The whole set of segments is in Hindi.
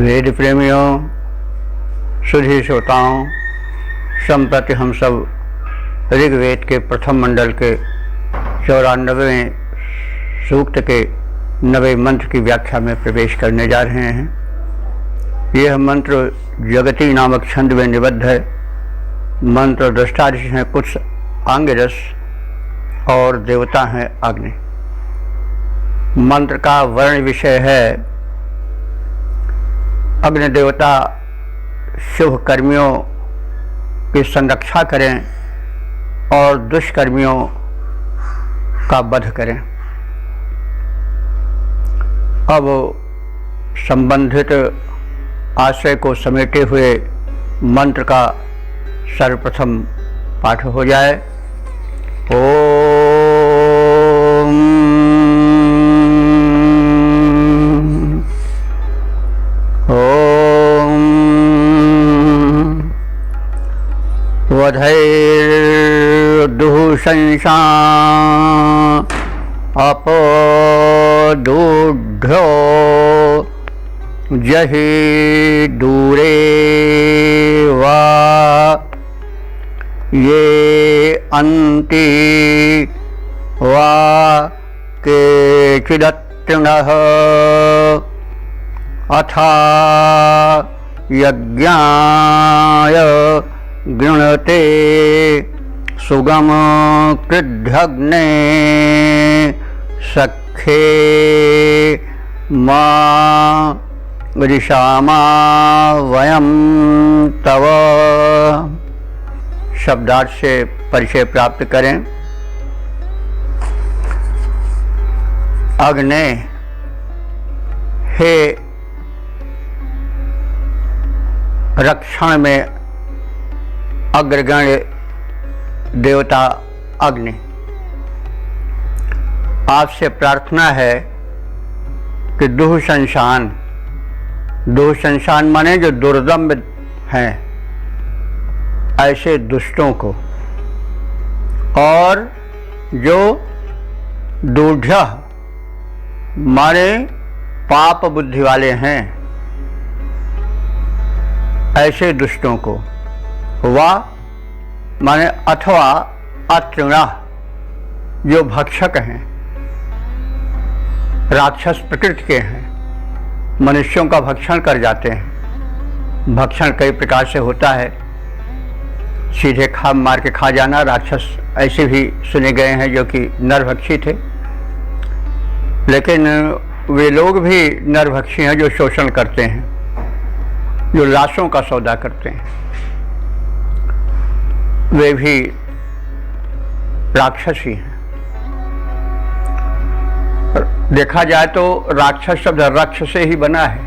वेद प्रेमियों, सुधी श्रोताओं, संप्रति हम सब ऋग्वेद के प्रथम मंडल के 94वें सूक्त के 90 मंत्र की व्याख्या में प्रवेश करने जा रहे हैं। यह मंत्र जगती नामक छंद में निबद्ध है। मंत्र दृष्टादि हैं कुछ आंगिरस और देवता हैं अग्नि। मंत्र का वर्ण विषय है अग्नि देवता शुभ कर्मियों की संरक्षा करें और दुष्कर्मियों का वध करें। अब संबंधित आशय को समेटे हुए मंत्र का सर्वप्रथम पाठ हो जाए। वधैर्दुःशंसा अपदूढ्यो जहि दूरे वा ये अन्ति वा केचिदत्रिणः अथा यज्ञाय गृणते सुगम कृद्धग्ने सखे मा ऋषामा वयम तव। शब्दार्थ से परिचय प्राप्त करें। अग्नि, हे रक्षण में अग्रगण्य देवता अग्नि, आपसे प्रार्थना है कि दुःशंसान माने जो दुर्दम्भ हैं ऐसे दुष्टों को, और जो दूढ़ माने पाप बुद्धि वाले हैं ऐसे दुष्टों को, वा माने अथवा अतृणा जो भक्षक हैं, राक्षस प्रकृति के हैं, मनुष्यों का भक्षण कर जाते हैं। भक्षण कई प्रकार से होता है। सीधे मार के खा जाना, राक्षस ऐसे भी सुने गए हैं जो कि नरभक्षी थे। लेकिन वे लोग भी नरभक्षी हैं जो शोषण करते हैं, जो लाशों का सौदा करते हैं, वे भी राक्षसी हैं। देखा जाए तो राक्षस शब्द रक्ष से ही बना है।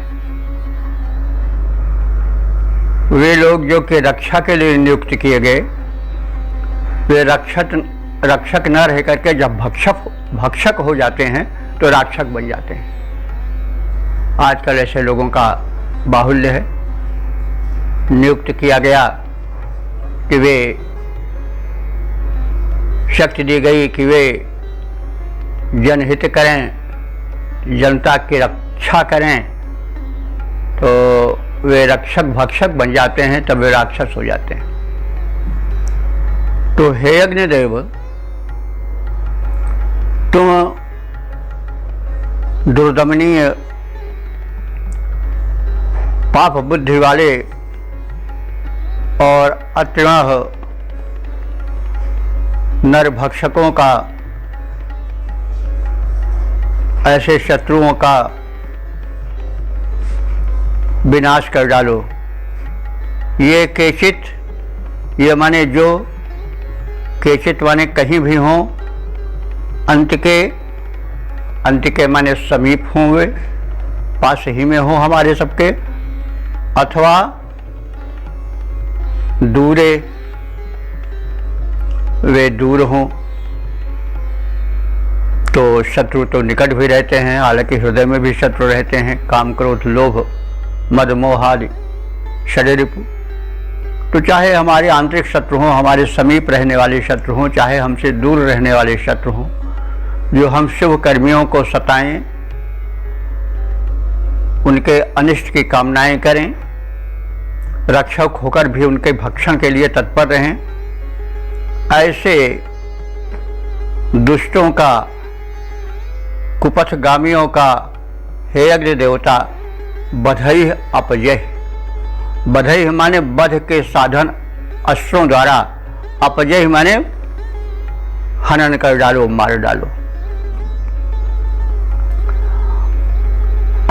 वे लोग जो कि रक्षा के लिए नियुक्त किए गए, वे रक्षक न रह करके जब भक्षक हो जाते हैं तो राक्षक बन जाते हैं। आजकल ऐसे लोगों का बाहुल्य है। नियुक्त किया गया कि वे शक्ति दी गई कि वे जनहित करें, जनता की रक्षा करें, तो वे रक्षक भक्षक बन जाते हैं, तब वे राक्षस हो जाते हैं। तो हे अग्निदेव, तुम दुर्दमनीय पाप बुद्धि वाले और अतृणः नरभक्षकों का, ऐसे शत्रुओं का विनाश कर डालो। ये केचित, ये माने जो, केचित माने कहीं भी हों, अंत के माने समीप हों, वे पास ही में हों हमारे सबके, अथवा दूरे वे दूर हों। तो शत्रु तो निकट भी रहते हैं, हालांकि हृदय में भी शत्रु रहते हैं। काम, क्रोध, लोभ, मद, मोह आदि शरीर। तो चाहे हमारे आंतरिक शत्रु हों, हमारे समीप रहने वाले शत्रु हों, चाहे हमसे दूर रहने वाले शत्रु हों, जो हम शुभ कर्मियों को सताएं उनके अनिष्ट की कामनाएं करें, रक्षक होकर भी उनके भक्षण के लिए तत्पर रहें। ऐसे दुष्टों का, कुपथगामियों का हे अग्नि देवता बधई अपजय, बधई माने बध के साधन अस्त्रों द्वारा, अपजय माने हनन कर डालो, मार डालो।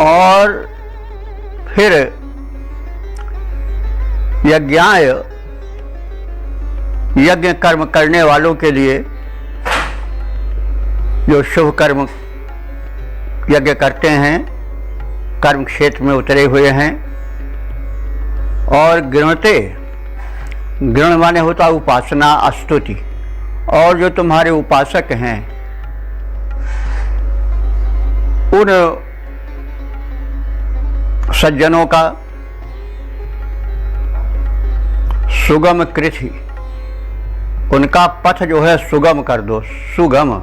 और फिर यज्ञाय, यज्ञ कर्म करने वालों के लिए, जो शुभ कर्म यज्ञ करते हैं, कर्म क्षेत्र में उतरे हुए हैं। और गृणते, गृण माने होता उपासना, स्तुति। और जो तुम्हारे उपासक हैं उन सज्जनों का सुगम कृति, उनका पथ जो है सुगम कर दो, सुगम,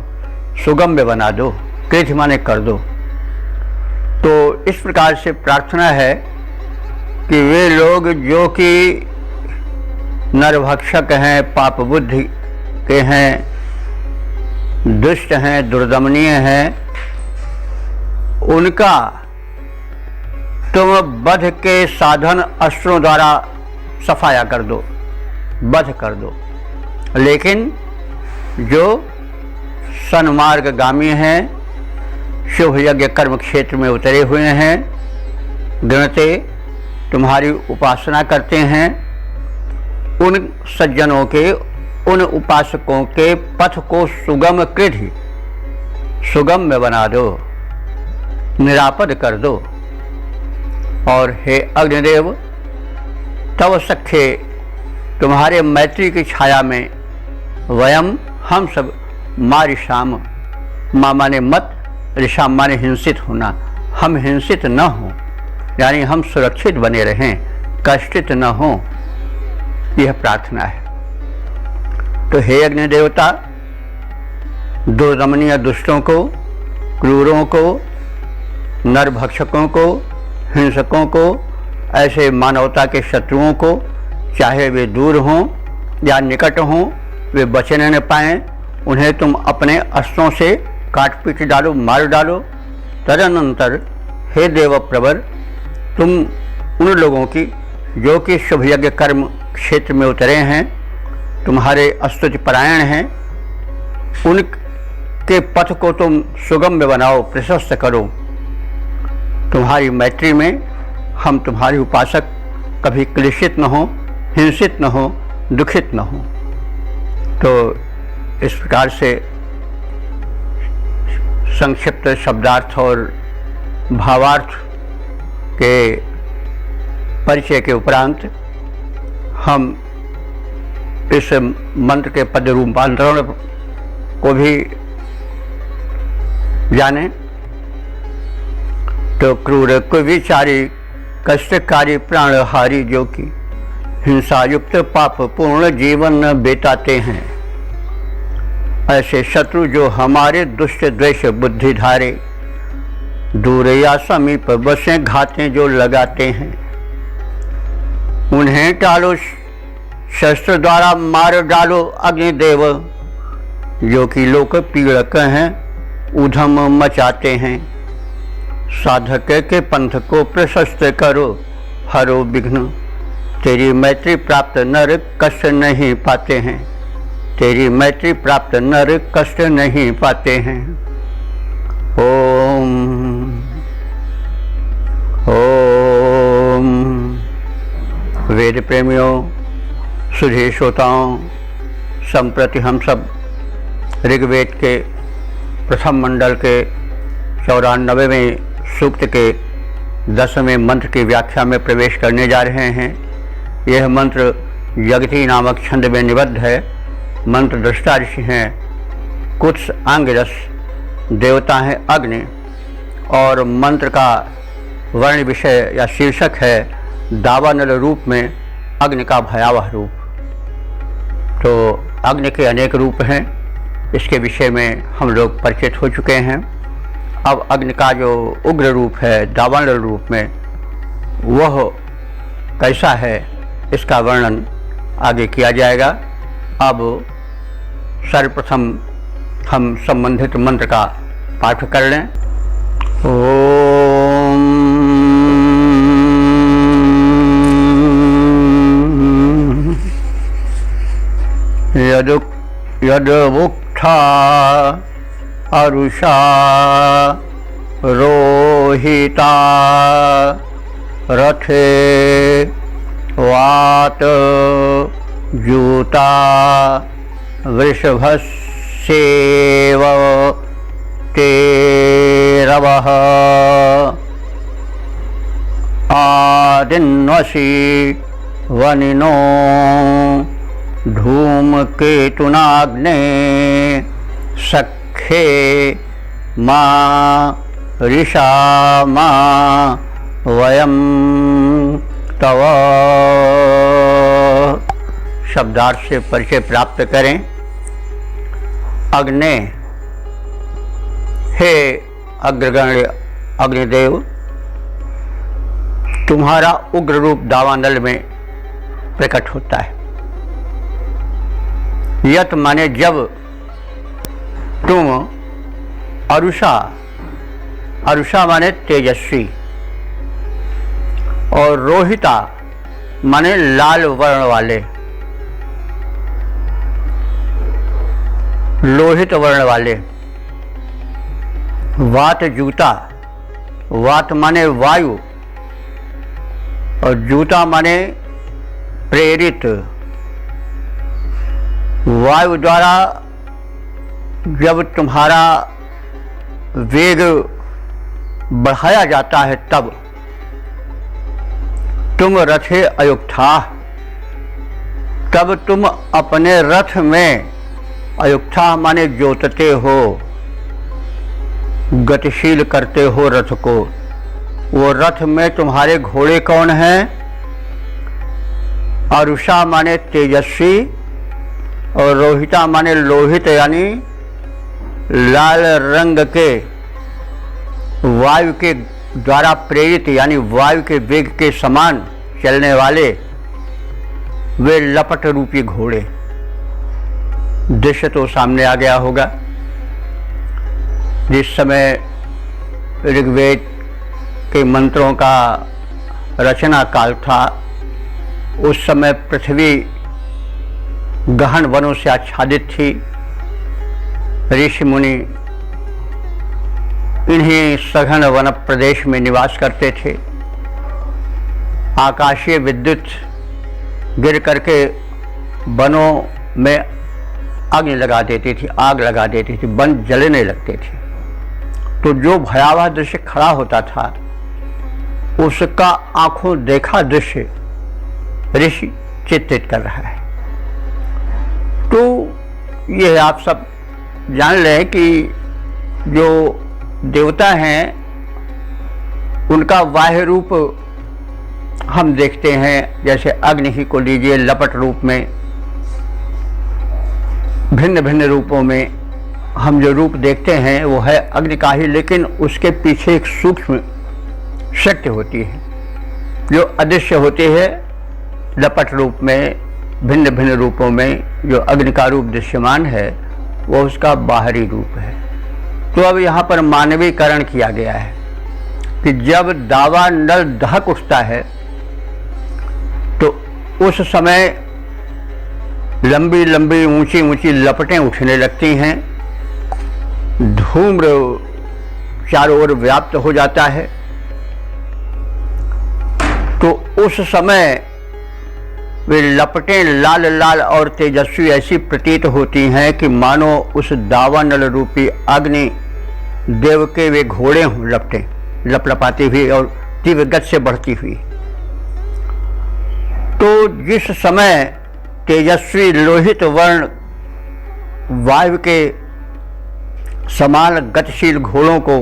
सुगम्य बना दो, कृति माने कर दो। तो इस प्रकार से प्रार्थना है कि वे लोग जो कि नरभक्षक हैं, पाप बुद्धि के हैं, दुष्ट हैं, दुर्दमनीय हैं, उनका तुम वध के साधन अस्त्रों द्वारा सफाया कर दो, वध कर दो। लेकिन जो सन्मार्गगामी हैं, शुभ यज्ञ कर्म क्षेत्र में उतरे हुए हैं, गणते तुम्हारी उपासना करते हैं, उन सज्जनों के, उन उपासकों के पथ को सुगम कृधि, सुगम्य बना दो, निरापद कर दो। और हे अग्निदेव, तव सख्ये तुम्हारे मैत्री की छाया में वयम हम सब मारिशाम, माँ माने मत, ऋषाम माने हिंसित होना, हम हिंसित न हों, यानी हम सुरक्षित बने रहें, कष्टित न हों, यह प्रार्थना है। तो हे अग्नि देवता, दुर्दमनीय दुष्टों को, क्रूरों को, नरभक्षकों को, हिंसकों को, ऐसे मानवता के शत्रुओं को, चाहे वे दूर हों या निकट हों, वे बचने न पाएं, उन्हें तुम अपने अस्त्रों से काट पीट डालो, मार डालो। तदनंतर हे देव प्रवर, तुम उन लोगों की जो कि शुभ यज्ञ कर्म क्षेत्र में उतरे हैं, तुम्हारे स्तुति परायण हैं, उनके पथ को तुम सुगम्य बनाओ, प्रशस्त करो। तुम्हारी मैत्री में हम तुम्हारे उपासक कभी क्लेशित न हो, हिंसित न हो, दुखित न हो। तो इस प्रकार से संक्षिप्त शब्दार्थ और भावार्थ के परिचय के उपरांत हम इस मंत्र के पद रूपांतरण को भी जाने। तो क्रूर कुविचारी कष्टकारी प्राणहारी जो कि हिंसा युक्त पाप पूर्ण जीवन बेताते हैं, ऐसे शत्रु जो हमारे दुष्ट द्वेष बुद्धि धारे, दूर या समीप बसे घातें जो लगाते हैं, उन्हें टालो, शस्त्र द्वारा मार डालो अग्निदेव। जो कि लोक पीड़क हैं, उधम मचाते हैं, साधक के पंथ को प्रशस्त करो, हरो विघ्न। तेरी मैत्री प्राप्त नर कष्ट नहीं पाते हैं, तेरी मैत्री प्राप्त नर कष्ट नहीं पाते हैं। ओम ओम। वेद प्रेमियों, सुधी श्रोताओं, संप्रति हम सब ऋग्वेद के प्रथम मंडल के 94वें सूक्त के 10वें मंत्र की व्याख्या में प्रवेश करने जा रहे हैं। यह मंत्र जगती नामक छंद में निबद्ध है। मंत्र दृष्टा ऋषि हैं कुत्स आंगिरस, देवता हैं अग्नि, और मंत्र का वर्ण विषय या शीर्षक है दावानल रूप में अग्नि का भयावह रूप। तो अग्नि के अनेक रूप हैं, इसके विषय में हम लोग परिचित हो चुके हैं। अब अग्नि का जो उग्र रूप है दावानल रूप में, वह कैसा है इसका वर्णन आगे किया जाएगा। अब सर्वप्रथम हम संबंधित मंत्र का पाठ कर लें। ओम यदुक्था अरुषा रोहिता रथे वात जूता वृषभस्येव तेरवः आदिन्वसि वनिनो धूमकेतुनाग्ने सख्ये मा ऋषामा वयं तव। शब्दार्थ से परिचय प्राप्त करें। अग्ने, हे अग्रगण्य अग्निदेव, तुम्हारा उग्र रूप दावानल में प्रकट होता है। यत माने जब तुम अरुषा, अरुषा माने तेजस्वी, और रोहिता माने लाल वर्ण वाले, लोहित वर्ण वाले, वात जूता, वात माने वायु और जूता माने प्रेरित। वायु द्वारा जब तुम्हारा वेग बढ़ाया जाता है तब तुम रथे अयुक्था, तब तुम अपने रथ में, अयुक्था माने जोतते हो, गतिशील करते हो रथ को। वो रथ में तुम्हारे घोड़े कौन हैं? अरुषा माने तेजस्वी और रोहिता माने लोहित यानी लाल रंग के, वायु के द्वारा प्रेरित यानी वायु के वेग के समान चलने वाले वे लपट रूपी घोड़े। दृश्य तो सामने आ गया होगा। जिस समय ऋग्वेद के मंत्रों का रचना काल था, उस समय पृथ्वी गहन वनों से आच्छादित थी। ऋषि मुनि इन्हीं सघन वन प्रदेश में निवास करते थे। आकाशीय विद्युत गिर करके वनों में आग लगा देती थी, आग लगा देती थी, वन जलने लगते थे। तो जो भयावह दृश्य खड़ा होता था, उसका आंखों देखा दृश्य ऋषि चित्रित कर रहा है। तो यह आप सब जान लें कि जो देवता हैं उनका बाह्य रूप हम देखते हैं, जैसे अग्नि ही को लीजिए, लपट रूप में, भिन्न भिन्न रूपों में हम जो रूप देखते हैं वो है अग्नि का ही, लेकिन उसके पीछे एक सूक्ष्म शक्ति होती है जो अदृश्य होती है। लपट रूप में, भिन्न भिन्न रूपों में जो अग्नि का रूप दृश्यमान है वो उसका बाहरी रूप है। तो अब यहाँ पर मानवीकरण किया गया है कि जब दावानल दहक उठता है तो उस समय लंबी लंबी ऊंची ऊंची लपटें उठने लगती हैं, धूम्र चारों ओर व्याप्त हो जाता है। तो उस समय वे लपटें लाल लाल और तेजस्वी ऐसी प्रतीत होती हैं कि मानो उस दावानल रूपी अग्नि देव के वे घोड़े हों, लपटें लपलपाती हुई और तीव्र गति से बढ़ती हुई। तो जिस समय तेजस्वी लोहित वर्ण वायु के समान गतिशील घोड़ों को,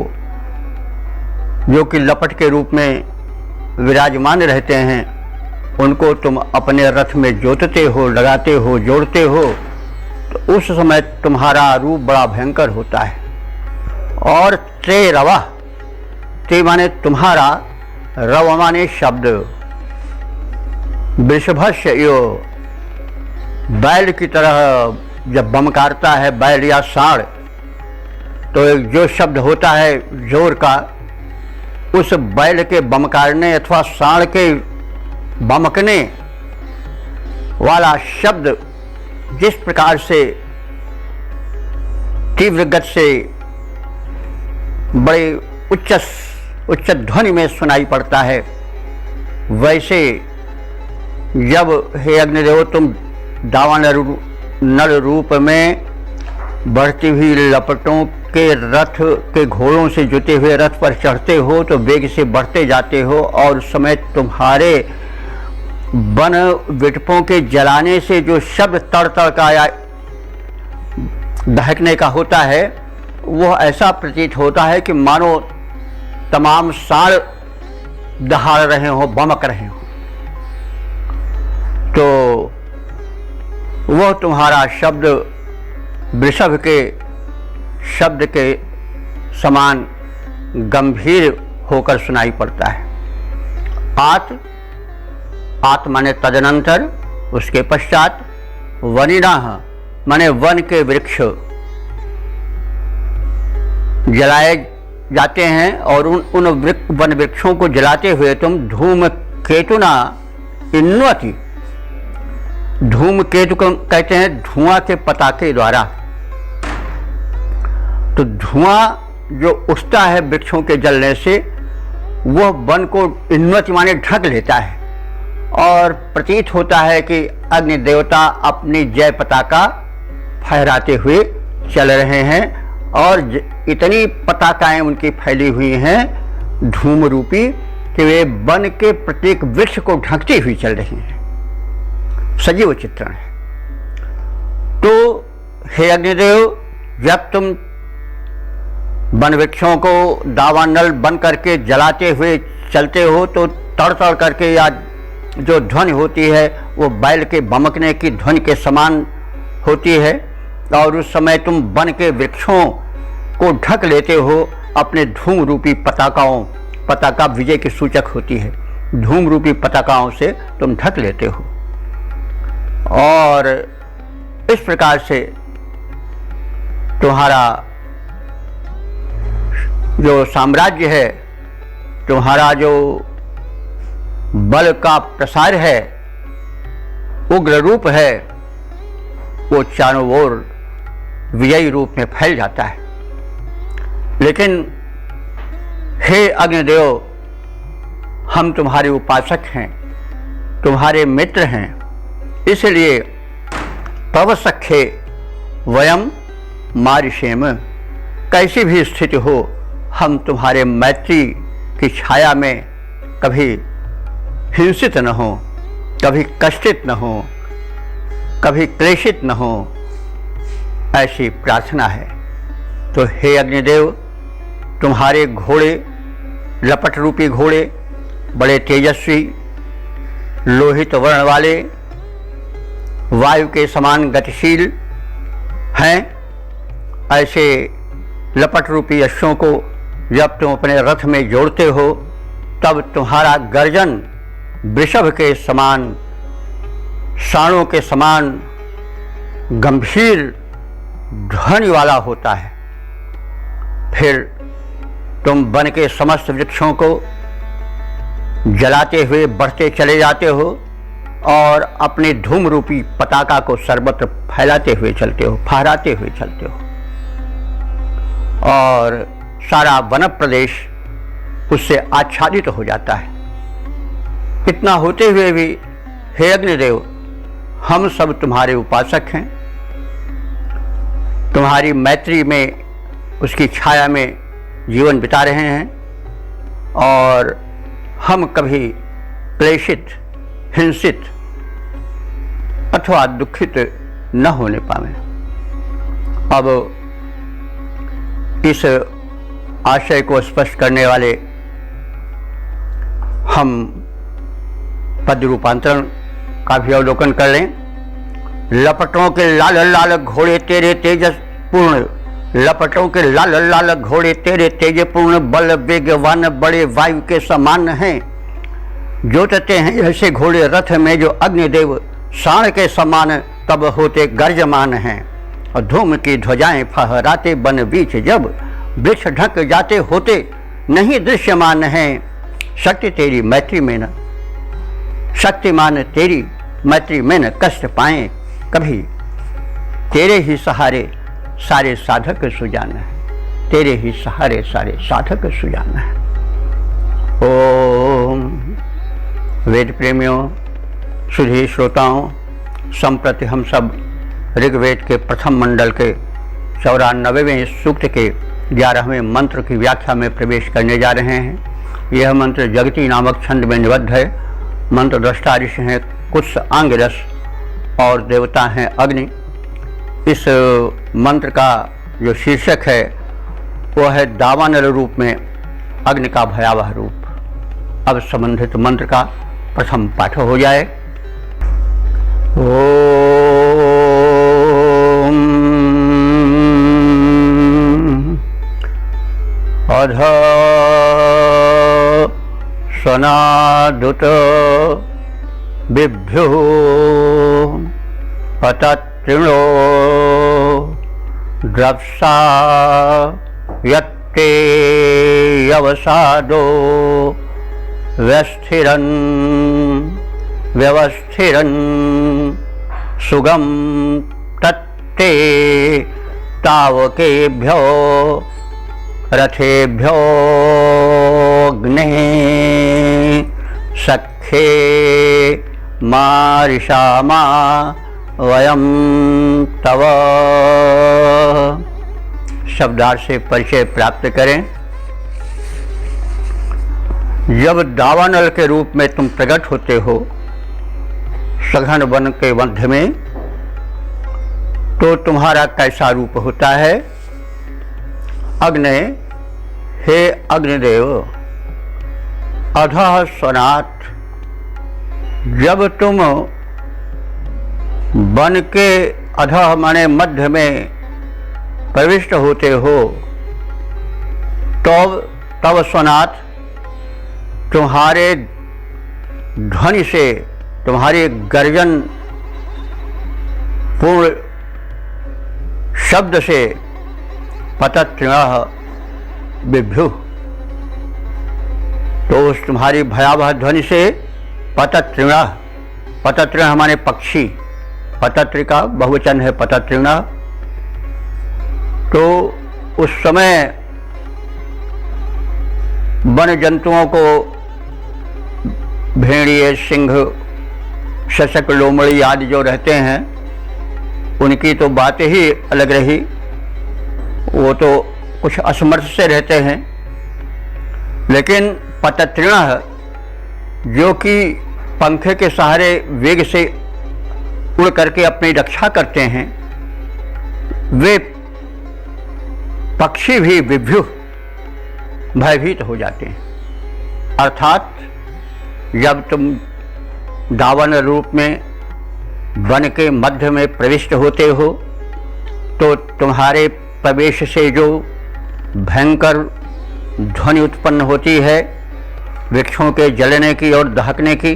जो कि लपट के रूप में विराजमान रहते हैं, उनको तुम अपने रथ में जोतते हो, लगाते हो, जोड़ते हो, तो उस समय तुम्हारा रूप बड़ा भयंकर होता है। और ते रवा, ते माने तुम्हारा, रव माने शब्द, वृषभस्य यो, बैल की तरह जब बमकारता है बैल या सांड, तो एक जो शब्द होता है जोर का, उस बैल के बमकारने अथवा सांड के बमकने वाला शब्द जिस प्रकार से तीव्र गति से बड़े उच्च ध्वनि में सुनाई पड़ता है, वैसे जब हे अग्निदेव तुम दावानल रूप में बढ़ती हुई लपटों के रथ के घोड़ों से जुटे हुए रथ पर चढ़ते हो तो वेग से बढ़ते जाते हो, और उस समय तुम्हारे वन विटपों के जलाने से जो शब्द तड़ तड़ का या दहकने का होता है, वह ऐसा प्रतीत होता है कि मानो तमाम सांड दहाड़ रहे हो, बमक रहे हो। तो वह तुम्हारा शब्द वृषभ के शब्द के समान गंभीर होकर सुनाई पड़ता है। आत माने तदनंतर, उसके पश्चात, वनिनाः माने वन के वृक्ष जलाए जाते हैं, और उन वन वृक्षों को जलाते हुए तुम धूमकेतुना इन्वति, धूमकेतु को कहते हैं धुआं के पताके द्वारा। तो धुआं जो उठता है वृक्षों के जलने से, वह वन को इन्वति माने ढक लेता है, और प्रतीत होता है कि अग्नि देवता अपनी जय पताका फहराते हुए चल रहे हैं, और इतनी पताकाएं उनकी फैली हुई हैं धूम रूपी कि वे वन के प्रत्येक वृक्ष को ढकती हुई चल रही हैं। सजीव चित्रण है। तो हे अग्निदेव, जब तुम वन वृक्षों को दावानल बन करके जलाते हुए चलते हो तो तड़ तड़ करके या जो ध्वनि होती है वो बैल के बमकने की ध्वनि के समान होती है, और उस समय तुम वन के वृक्षों को ढक लेते हो अपने धूम रूपी पताकाओं, पताका विजय की सूचक होती है, धूम रूपी पताकाओं से तुम ढक लेते हो। और इस प्रकार से तुम्हारा जो साम्राज्य है, तुम्हारा जो बल का प्रसार है, उग्र रूप है, वो चारों ओर विजयी रूप में फैल जाता है। लेकिन हे अग्निदेव, हम तुम्हारे उपासक हैं, तुम्हारे मित्र हैं, इसलिए तव सख्ये वयम मारिषेम, कैसी भी स्थिति हो हम तुम्हारे मैत्री की छाया में कभी हिंसित न हो, कभी कष्टित न हो, कभी क्लेशित न हो, ऐसी प्रार्थना है। तो हे अग्निदेव, तुम्हारे घोड़े, लपट रूपी घोड़े, बड़े तेजस्वी, लोहित वर्ण वाले, वायु के समान गतिशील हैं। ऐसे लपट रूपी अश्वों को जब तुम अपने रथ में जोड़ते हो, तब तुम्हारा गर्जन वृषभ के समान, सांडों के समान गंभीर ध्वनि वाला होता है। फिर तुम वन के समस्त वृक्षों को जलाते हुए बढ़ते चले जाते हो, और अपने धूम रूपी पताका को सर्वत्र फैलाते हुए चलते हो, फहराते हुए चलते हो, और सारा वन प्रदेश उससे आच्छादित हो जाता है। इतना होते हुए भी हे अग्निदेव, हम सब तुम्हारे उपासक हैं, तुम्हारी मैत्री में, उसकी छाया में जीवन बिता रहे हैं, और हम कभी क्लेशित, हिंसित अथवा दुखित न होने पावे। अब इस आशय को स्पष्ट करने वाले हम पद रूपांतरण का भी अवलोकन कर लें। लपटों के लाल लाल घोड़े तेरे तेजस पूर्ण लपटों के लाल लाल घोड़े तेरे तेजपूर्ण बल वेगवान बड़े वायु के समान हैं। जोतते हैं ऐसे घोड़े रथ में जो अग्निदेव साण के समान तब होते गर्जमान हैं। और धूम की ध्वजाएं फहराते बन बीच जब वृक्ष ढक जाते होते नहीं दृश्यमान हैं। शक्ति तेरी मैत्री में न शक्तिमान तेरी मैत्री में न कष्ट पाएं कभी। तेरे ही सहारे सारे साधक सुजाना है, तेरे ही सहारे सारे साधक सुजाना है। ओम। वेद प्रेमियों, सुधी श्रोताओं, संप्रति हम सब ऋग्वेद के प्रथम मंडल के 94वें सूक्त के 11वें मंत्र की व्याख्या में प्रवेश करने जा रहे हैं। यह मंत्र जगती नामक छंद में निबद्ध है। मंत्र दृष्टा ऋषि हैं कुत्स आंगिरस और देवता हैं अग्नि। इस मंत्र का जो शीर्षक है वह है दावानल रूप में अग्नि का भयावह रूप। अब संबंधित मंत्र का प्रथम पाठ हो जाए। ओम अध सनादुत बिभ्युः अतत्रिणो द्रप्सा यत्ते यवसादो व्यवस्थिरन् सुगम तत्ते तावकेभ्यो रथेभ्यो अग्ने सख्ये मारिषामा वयम तव। शब्दार्थ से परिचय प्राप्त करें। जब दावानल के रूप में तुम प्रकट होते हो सघन वन के मध्य में, तो तुम्हारा कैसा रूप होता है? अग्नि, हे अग्निदेव, अधः सनात, जब तुम वन के अधः माने मध्य में प्रविष्ट होते हो तब स्वनाथ तुम्हारे ध्वनि से, तुम्हारे गर्जन पूर्ण शब्द से पतत्रिणः बिभ्युः, तो उस तुम्हारी भयावह ध्वनि से पतत्रिणः, पतत्रिणः हमारे पक्षी, पतत्र का बहुवचन है पतत्रिणः, तो उस समय वन जंतुओं को भेड़िए, सिंह, शशक, लोमड़ी आदि जो रहते हैं उनकी तो बातें ही अलग रही। वो तो कुछ असमर्थ से रहते हैं, लेकिन पतत्रिणः जो कि पंखे के सहारे वेग से उड़ करके अपनी रक्षा करते हैं, वे पक्षी भी बिभ्युः भयभीत हो जाते हैं। अर्थात जब तुम दावन रूप में वन के मध्य में प्रविष्ट होते हो तो तुम्हारे प्रवेश से जो भयंकर ध्वनि उत्पन्न होती है वृक्षों के जलने की और दहकने की,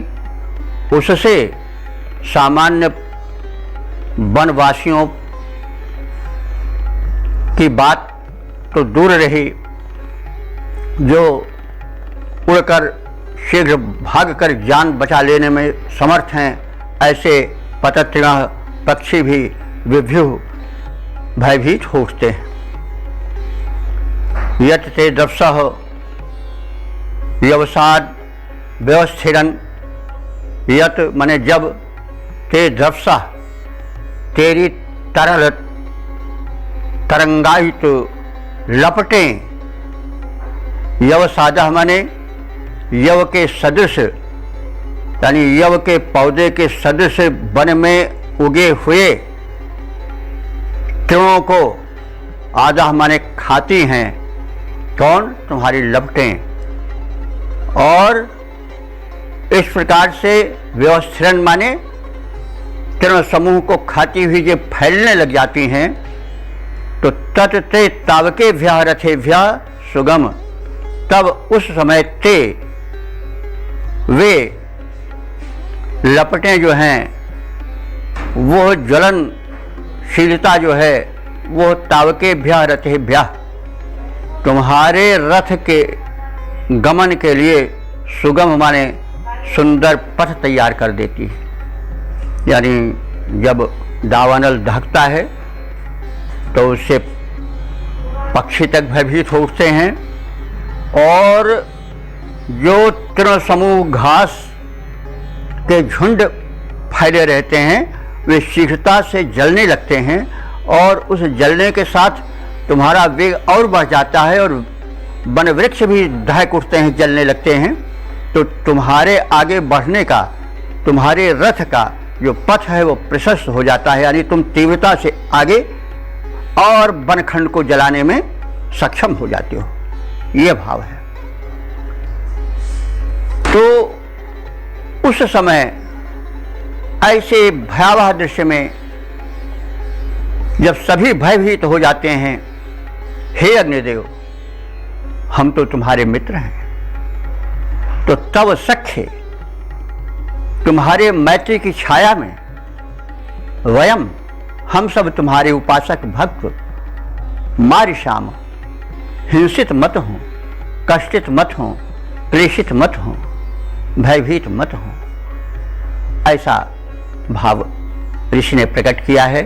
उससे सामान्य वनवासियों की बात तो दूर रही, जो उड़कर शीघ्र भागकर जान बचा लेने में समर्थ हैं, ऐसे पतत्रिणः पक्षी भी बिभ्युः भयभीत हो उठते हैं। यत् ते द्रप्सः यवसाद व्यवस्थिरन्, यत् माने जब, ते द्रप्सः तेरी तरल तरंगायित लपटें, यवसादः माने यव के सदृश, यानी यव के पौधे के सदृश वन में उगे हुए तृणों को आधा माने खाती हैं। कौन? तुम्हारी लपटें। और इस प्रकार से व्यवस्थिरन माने तृण समूह को खाती हुई जब फैलने लग जाती हैं तो तत्ते तावके भ्या रथे भ्या सुगम, तब उस समय ते वे लपटें जो हैं वो ज्वलनशीलता जो है वो तावके भ्या रथे भ्या तुम्हारे रथ के गमन के लिए सुगम माने सुंदर पथ तैयार कर देती है। यानी जब दावानल दहकता है तो उससे पक्षी तक भयभीत हो उठते हैं और जो तृण समूह घास के झुंड फैले रहते हैं वे शीघ्रता से जलने लगते हैं और उस जलने के साथ तुम्हारा वेग और बढ़ जाता है और वन वृक्ष भी दहक उठते हैं, जलने लगते हैं। तो तुम्हारे आगे बढ़ने का, तुम्हारे रथ का जो पथ है वो प्रशस्त हो जाता है, यानी तुम तीव्रता से आगे और वनखंड को जलाने में सक्षम हो जाते हो, ये भाव है। तो उस समय ऐसे भयावह दृश्य में जब सभी भयभीत हो जाते हैं, हे अग्निदेव हम तो तुम्हारे मित्र हैं, तो तब सख्य तुम्हारे मैत्री की छाया में वयम हम सब तुम्हारे उपासक भक्त मारिशाम हिंसित मत हो, कष्टित मत हो, क्लेशित मत हो, भयभीत मत हो, ऐसा भाव ऋषि ने प्रकट किया है।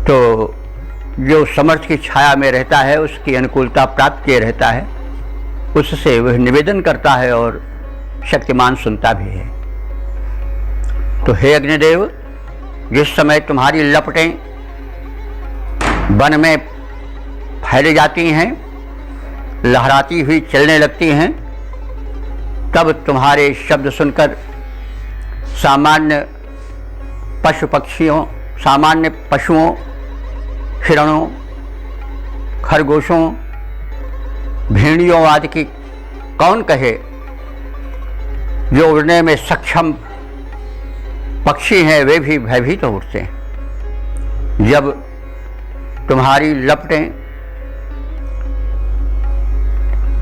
तो जो समर्थ की छाया में रहता है उसकी अनुकूलता प्राप्त किए रहता है, उससे वह निवेदन करता है और शक्तिमान सुनता भी है। तो हे अग्निदेव, जिस समय तुम्हारी लपटें वन में फैल जाती हैं, लहराती हुई चलने लगती हैं, तब तुम्हारे शब्द सुनकर सामान्य पशु पक्षियों, सामान्य पशुओं, हिरणों, खरगोशों, भेड़ियों आदि की कौन कहे जो उड़ने में सक्षम पक्षी हैं वे भी भयभीत हो उठते हैं। जब तुम्हारी लपटें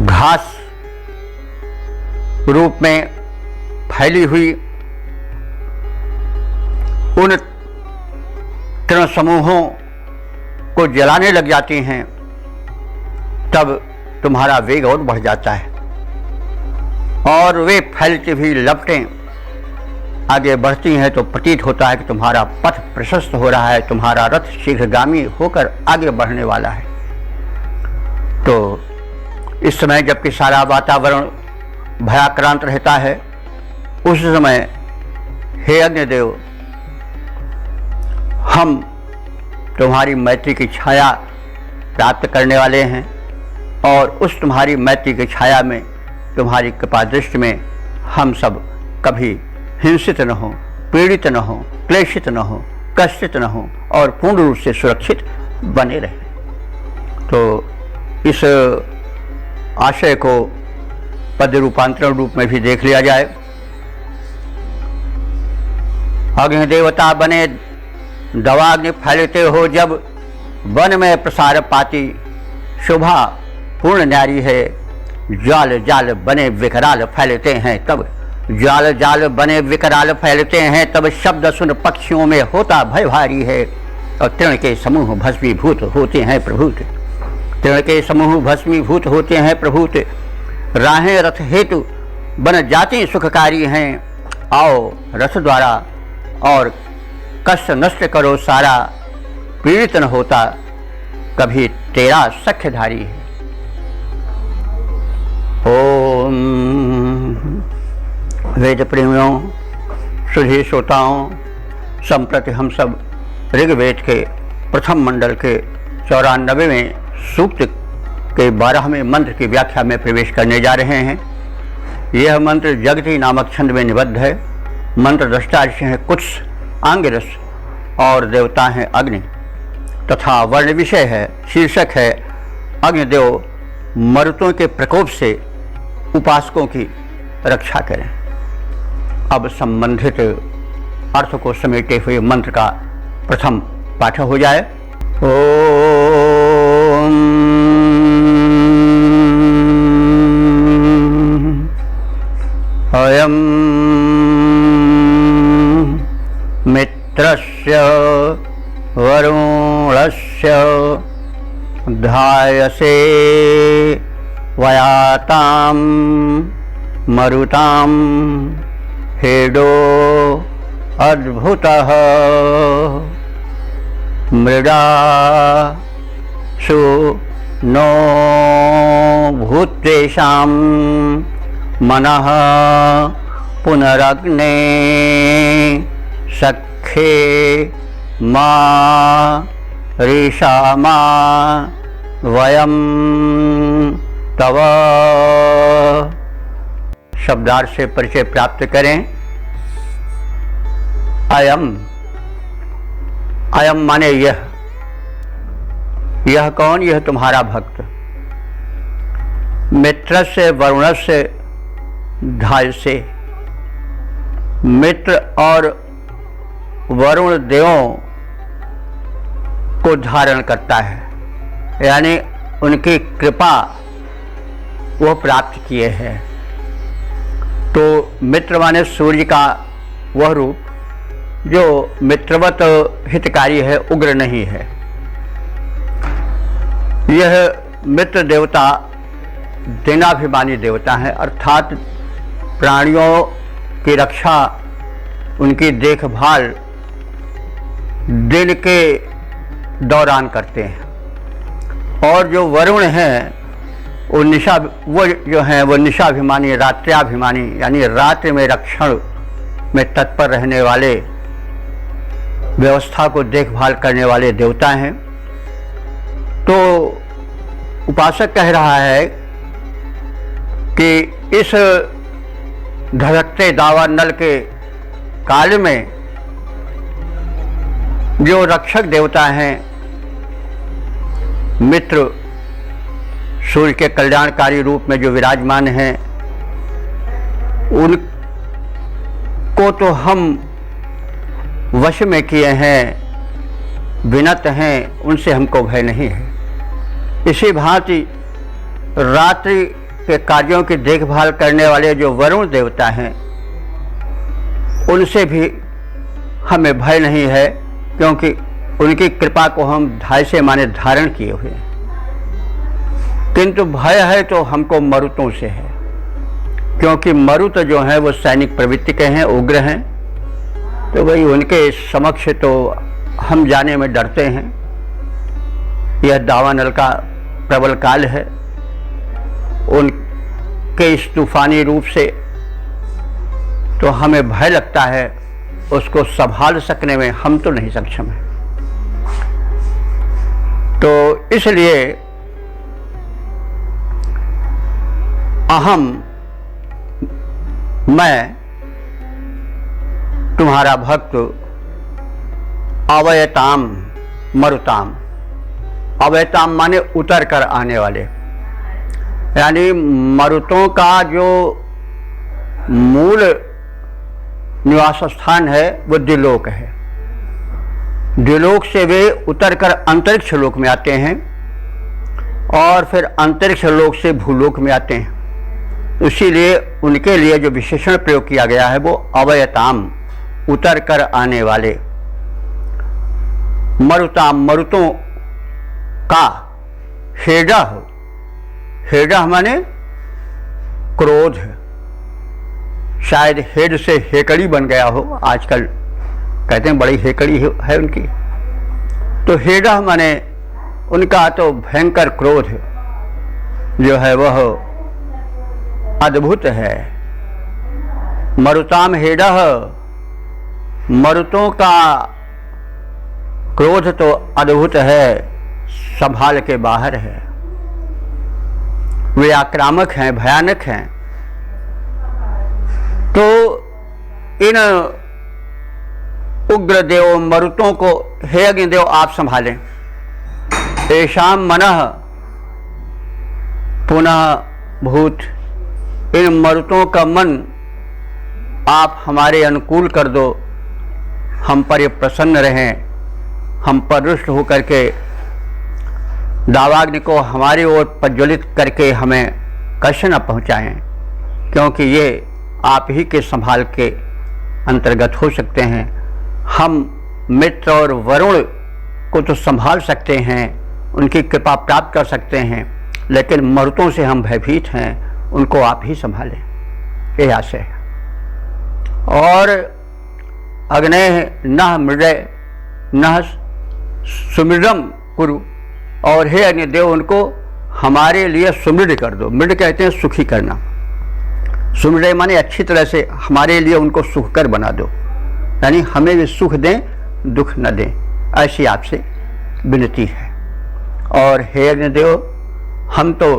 घास रूप में फैली हुई उन तृण समूहों को जलाने लग जाती हैं, तब तुम्हारा वेग और बढ़ जाता है और वे फैलती हुई लपटें आगे बढ़ती हैं तो प्रतीत होता है कि तुम्हारा पथ प्रशस्त हो रहा है, तुम्हारा रथ शीघ्रगामी होकर आगे बढ़ने वाला है। तो इस समय जबकि सारा वातावरण भयाक्रांत रहता है, उस समय हे अग्निदेव हम तुम्हारी मैत्री की छाया प्राप्त करने वाले हैं और उस तुम्हारी मैत्री की छाया में, तुम्हारी कृपा दृष्टि में हम सब कभी हिंसित न हो, पीड़ित न हो, क्लेशित न हो, कष्टित न हो और पूर्ण रूप से सुरक्षित बने रहें। तो इस आशय को पद रूपांतरण रूप में भी देख लिया जाए। अग्नि देवता बने दवाग्नि फैलते हो, जब वन में प्रसार पाती शोभा पूर्ण न्यारी है। जाल जाल बने विकराल फैलते हैं तब, जाल जाल बने विकराल फैलते हैं तब, शब्द सुन पक्षियों में होता भय भारी है। और तृण के समूह भस्मीभूत होते हैं प्रभुत, तृण के समूह भस्मीभूत होते हैं प्रभुत। राहें रथ हेतु बन जाती सुखकारी हैं, आओ रथ द्वारा और कष्ट नष्ट करो सारा, पीड़ित न होता कभी तेरा सख्यधारी है। ओम वेद प्रेमियों, सुधी श्रोताओं, संप्रति हम सब ऋग्वेद के प्रथम मंडल के 94वें सूक्त के 12वें मंत्र की व्याख्या में प्रवेश करने जा रहे हैं। यह मंत्र जगति नामक छंद में निबद्ध है। मंत्र दृष्टा ऋषि हैं कुछ, आंगिरस और देवता हैं अग्नि, तथा वर्ण विषय है, शीर्षक है अग्निदेव मरुतों के प्रकोप से उपासकों की रक्षा करें। अब संबंधित अर्थ को समेटे हुए मंत्र का प्रथम पाठ हो जाए। अयं मित्रस्य वरुणस्य धायसे वयातां मरुतां हेडो अद्भुतः मृडा सु नो भूतेषां मनः पुनरग्ने सखे मा ऋषामा वयं तव। शब्दार्थ से परिचय प्राप्त करें। अयम, अयम माने यह कौन? यह तुम्हारा भक्त। मित्र से वरुण से धाय से, मित्र और वरुण देवों को धारण करता है, यानी उनकी कृपा वो प्राप्त किए हैं। तो मित्र माने सूर्य का वह रूप जो मित्रवत हितकारी है, उग्र नहीं है। यह मित्र देवता दिनाभिमानी देवता है, अर्थात प्राणियों की रक्षा, उनकी देखभाल दिन के दौरान करते हैं। और जो वरुण हैं वो जो हैं वो निशाभिमानी, रात्र्याभिमानी, यानी रात्रि में रक्षण में तत्पर रहने वाले, व्यवस्था को देखभाल करने वाले देवता हैं। तो उपासक कह रहा है कि इस धड़कते दावानल के काल में जो रक्षक देवता हैं, मित्र सूर्य के कल्याणकारी रूप में जो विराजमान हैं, उनको तो हम वश में किए हैं, विनत हैं, उनसे हमको भय नहीं है। इसी भांति रात्रि के कार्यों की देखभाल करने वाले जो वरुण देवता हैं, उनसे भी हमें भय नहीं है, क्योंकि उनकी कृपा को हम धाय से माने धारण किए हुए हैं। किंतु भय है तो हमको मरुतों से है, क्योंकि मरुत जो हैं वो सैनिक प्रवृत्ति के हैं, उग्र हैं। तो भाई उनके समक्ष तो हम जाने में डरते हैं। यह दावानल का प्रबल काल है, उनके इस तूफानी रूप से तो हमें भय लगता है, उसको संभाल सकने में हम तो नहीं सक्षम हैं। तो इसलिए अहम, मैं तुम्हारा भक्त, अवयताम मरुताम, अवयताम माने उतर कर आने वाले, यानी मरुतों का जो मूल निवास स्थान है वो द्विलोक है। द्विलोक से वे उतर कर अंतरिक्ष लोक में आते हैं और फिर अंतरिक्ष लोक से भूलोक में आते हैं। इसीलिए उनके लिए जो विशेषण प्रयोग किया गया है वो अवयताम, उतर कर आने वाले। मरुताम, मरुतों का। हेडह, हेडह माने क्रोध, शायद हेड से हेकड़ी बन गया हो, आजकल कहते हैं बड़ी हेकड़ी है उनकी। तो हेडह माने उनका तो भयंकर क्रोध जो है वह अद्भुत है। मरुताम हेडह, मरुतों का क्रोध तो अद्भुत है, संभाल के बाहर है। वे आक्रामक हैं, भयानक हैं। तो इन उग्र देव मरुतों को हे अग्निदेव आप संभालें। ऐशाम मनः पुनः भूत, इन मरुतों का मन आप हमारे अनुकूल कर दो, हम पर ये प्रसन्न रहें, हम पर रुष्ट होकर के दावाग्नि को हमारी ओर प्रज्वलित करके हमें कष्ट न पहुँचाएँ, क्योंकि ये आप ही के संभाल के अंतर्गत हो सकते हैं। हम मित्र और वरुण को तो संभाल सकते हैं, उनकी कृपा प्राप्त कर सकते हैं, लेकिन मरुतों से हम भयभीत हैं, उनको आप ही संभालें, ये आशय है। और अग्नेः नः मृडय नः सुमृडम कुरु, और हे अग्निदेव उनको हमारे लिए सुमृड कर दो। मृड कहते हैं सुखी करना, सुमृड माने अच्छी तरह से हमारे लिए उनको सुखकर बना दो, यानी हमें भी सुख दें, दुख न दें, ऐसी आपसे विनती है। और हे अग्निदेव, हम तो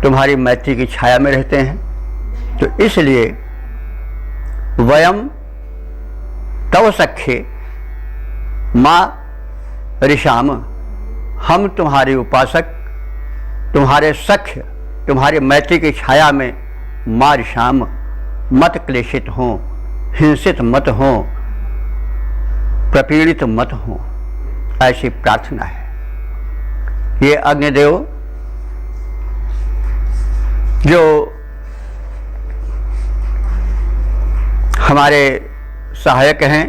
तुम्हारी मैत्री की छाया में रहते हैं, तो इसलिए वयम तव सख्ये माँ ऋषाम, हम तुम्हारे उपासक, तुम्हारे सख्य, तुम्हारे मैत्री की छाया में माँ ऋषाम मत क्लेशित हों, हिंसित मत हों, प्रपीड़ित मत हों, ऐसी प्रार्थना है। ये अग्निदेव जो हमारे सहायक हैं,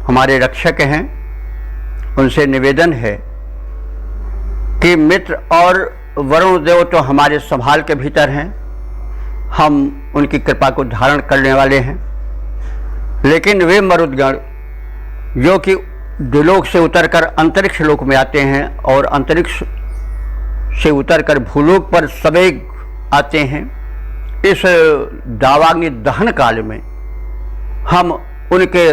हमारे रक्षक हैं, उनसे निवेदन है कि मित्र और वरुण देव तो हमारे संभाल के भीतर हैं, हम उनकी कृपा को धारण करने वाले हैं, लेकिन वे मरुदगण जो कि द्युलोक से उतरकर अंतरिक्ष लोक में आते हैं और अंतरिक्ष से उतरकर भूलोक पर सवेग आते हैं, इस दावाग्नि दहन काल में हम उनके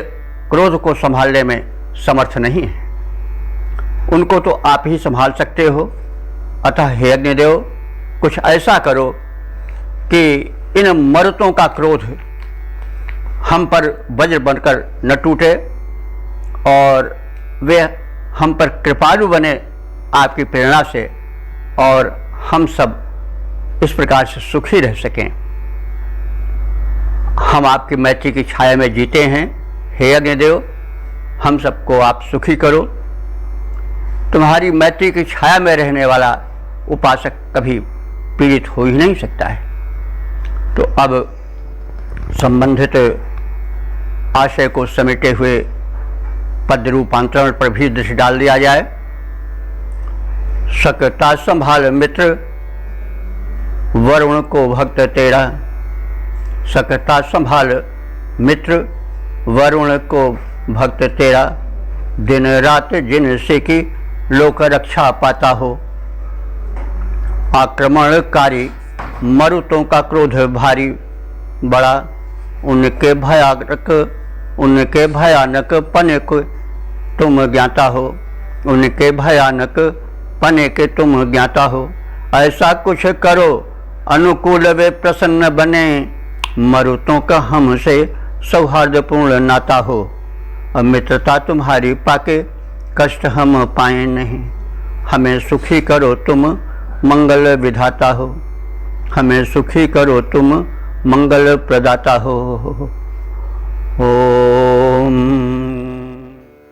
क्रोध को संभालने में समर्थ नहीं हैं। उनको तो आप ही संभाल सकते हो। अतः हे अग्निदेव, कुछ ऐसा करो कि इन मरुतों का क्रोध हम पर वज्र बनकर न टूटे और वे हम पर कृपालु बने आपकी प्रेरणा से, और हम सब इस प्रकार से सुखी रह सकें। हम आपकी मैत्री की छाया में जीते हैं। हे अग्निदेव, हम सबको आप सुखी करो। तुम्हारी मैत्री की छाया में रहने वाला उपासक कभी पीड़ित हो ही नहीं सकता है। तो अब संबंधित आशय को समेटे हुए पद रूपांतरण पर भी दृष्टि डाल दिया जाए। सकता संभाल मित्र वरुण को भक्त तेरा, सकता संभाल मित्र वरुण को भक्त तेरा, दिन रात जिनसे की लोक रक्षा पाता हो। आक्रमणकारी मरुतों का क्रोध भारी बड़ा, उनके भयानक पने को तुम ज्ञाता हो, उनके भयानक पने के तुम ज्ञाता हो। ऐसा कुछ करो अनुकूल वे प्रसन्न बने, मरुतों का हमसे सौहार्दपूर्ण नाता हो। मित्रता तुम्हारी पाके कष्ट हम पाए नहीं, हमें सुखी करो तुम मंगल विधाता हो, हमें सुखी करो तुम मंगल प्रदाता हो। ओम